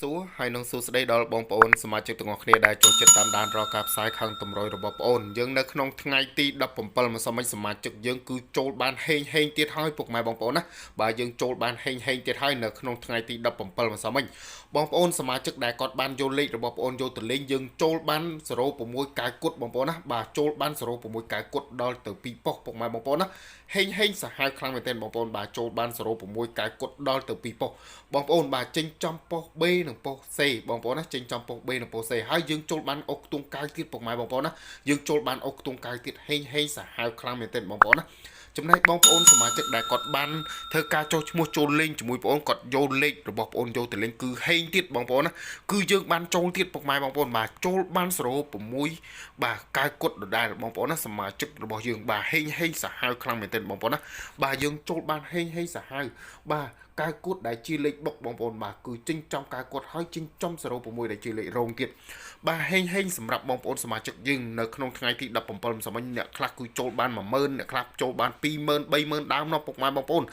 សួរហើយនឹងសួស្តីដល់បងប្អូនសមាជិកទាំងអស់គ្នាដែលចូលចិត្តតាមដានរកការផ្សាយខាងតម្រុយរបស់បងប្អូនយើងនៅក្នុងថ្ងៃទី17ម្សិលមិញសមាជិកយើងគឺចូលបានហេងទៀតហើយពុកម៉ែបងប្អូនណាបាទយើងចូលបានហេងទៀតហើយនៅក្នុងថ្ងៃទី17ម្សិលមិញបងប្អូនសមាជិកដែលគាត់បានយកលេខរបស់បងប្អូនយកទៅលេងយើងចូលបាន06កាយគុតបងប្អូនណាបាទចូលបាន06កាយគុតដល់ទៅ2ប៉ុស្តិ៍ពុកម៉ែបងប្អូនណាហេងសាហាវខ្លាំងមែនទែនបងប្អូនបាទចូលបាន06កាយគុតដល់ទៅ2ប៉ុស្តិ៍បងប្អូនបាទចេញចំប៉ុស្តិ៍ B និងប៉ុស្តិ៍ C បងប្អូនណាចេញចំប៉ុស្តិ៍ B និងប៉ុស្តិ៍ C ហើយយើងចូលបានអុកខ្ទង់កាយទៀតពុកម៉ែបងប្អូនណាយើងចូលបានអុកខ្ទង់កាយទៀតហេងសាហាវខ្លាំងមែនទែនបងប្អូនណាចំណែកបងប្អូនសមាជិកដែលគាត់បានធ្វើការចុះឈ្មោះចូលលេងជាមួយបងប្អូនគាត់យកលេខរបស់បងប្អូនយកទៅលេងគឺហេងទៀតបងប្អូនណាគឺយើងបានចូលទៀតពុកម៉ែបងប្អូនបាទចូលបាន06បាទកាយគុតដដែលបងប្អូនណាសមាជិករបស់យើងបាទហេងសាហាវខ្លាំងមែនទែនបងប្អូនណាបាទយើងចូលបានហេងសាហាវបាទកាយគុតដែលជាលេខបុកបងប្អូនបាទគឺចេញចំកាយគុតហើយចេញចំ06ដែលជាលេខរងទៀតបាទហេងសម្រាប់បងប្អូនសមាជិកយើងនៅក្នុងថ្ងៃទី17សម្រាប់អ្នកខ្លះគឺចូលបាន10000អ្នកខ្លះចូលបាន20000 30000ដើមនោះពុកម៉ែបងប្អូន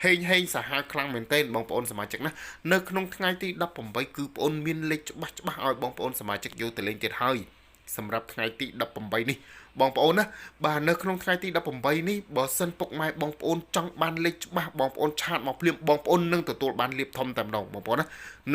ហេងសាហាវខ្លាំងមែនទែនបងប្អូនសមាជិកណានៅក្នុងថ្ងៃទី18គឺបងប្អូនមានលេខច្បាស់ឲ្យបងប្អូនសមាជិកយកទៅលេងទៀតហើយសម្រាប់ថ្ងៃទី18នេះបងប្អូនណាបាទនៅក្នុងថ្ងៃទី18នេះបើសិនពុកម៉ែបងប្អូនចង់បានលេខច្បាស់បងប្អូនឆាតមកភ្លាមបងប្អូននឹងទទួលបានលេខធំតែម្ដងបងប្អូនណា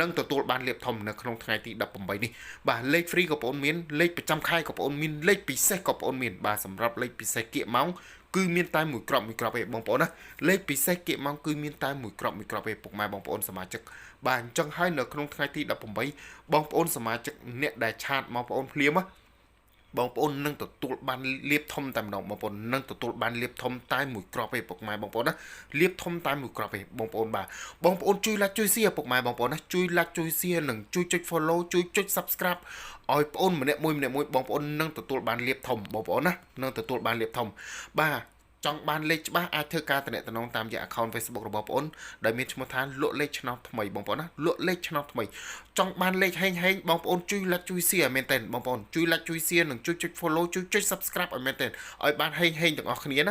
នឹងទទួលបានលេខធំនៅក្នុងថ្ងៃទី18នេះបាទលេខ free ក៏បងប្អូនមានលេខប្រចាំខែក៏បងប្អូនមានលេខពិសេសក៏បងប្អូនមានបាទសម្រាប់លេខពិសេសគៀកម៉ោងគឺមានតែមួយក្របទេបងប្អូនណាលេខពិសេសគៀកម៉ោងគឺមានតែមួយក្របទេពុកម៉ែបងប្អូនសមាជិកបាទអញ្ចឹងហើយនៅក្នុងថ្ងៃទី18បងប្អូនសមាជិកអ្នកដែលឆាតមកបងប្អូនភ្លាមណាបងប្អូននឹងទទួលបានលាភធំតែម្ដងបងប្អូននឹងទទួលបានលាភធំតែមួយគ្រាប់ទេពុកម៉ែបងប្អូនណាលាភធំតែមួយគ្រាប់ទេបងប្អូនបាទបងប្អូនជួយ like ជួយ share ពុកម៉ែបងប្អូនណាជួយ like ជួយ share និងជួយចុច follow ជួយចុច subscribe ឲ្យបងប្អូនម្នាក់មួយបងប្អូននឹងទទួលបានលាភធំបងប្អូនណានឹងទទួលបានលាភធំបាទចង់បានលេខច្បាស់អាចធ្វើការតំណតាមរយៈ account Facebook របស់បងប្អូនដែលមានឈ្មោះថាលក់លេខឆ្នោតថ្មីបងប្អូនណាលក់លេខឆ្នោតថ្មីចង់បានលេខហេងបងប្អូនជួយ like ជួយ share មែនតើបងប្អូនជួយ like ជួយ share និងជួយចុច follow ជួយចុច subscribe ឲ្យមែនតើឲ្យបានហេងទាំងអស់គ្នាណា